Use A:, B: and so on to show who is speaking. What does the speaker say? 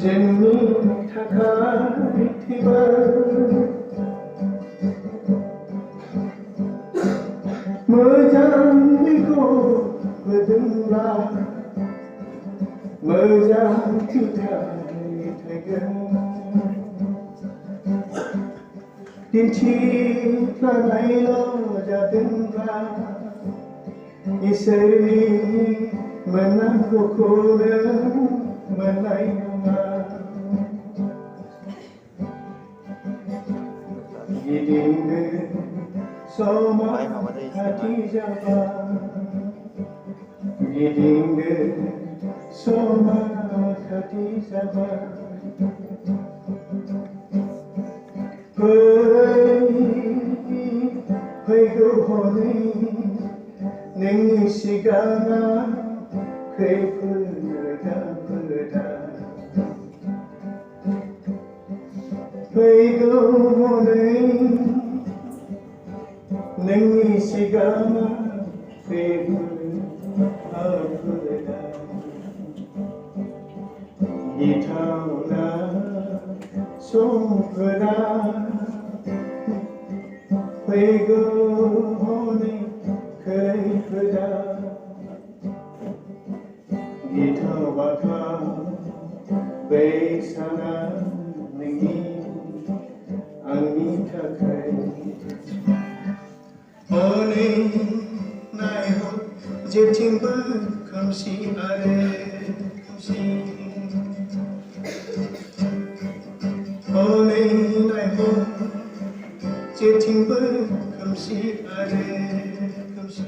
A: जोंनि थाखाय थैबा मोजांखौ होदोंब्ला मोजां फिथाइ थायगोन दिन्थिफ्लानायल' जादोंब्ला इसोरनि मोननांगौखौनो मोननाय नङा गिदिंनो समा खाथि जाबा गिदिंनो समा खाथि जाबा फैगौ हनै नोंनि सिगाङा खैफोद आफोदा फैगौ हनै नोंनि सिगाङा खैफोद आफोदा गिथावना समफोरा फैगौ हनै खैफोदा गिथाव बाथाव बै साना नोंनि आंनि थाखाय हनै नायहर जेथिंबो खोमसि आरो खोमसि हनै नायहर जेथिंबो खोमसि आरो खोमसि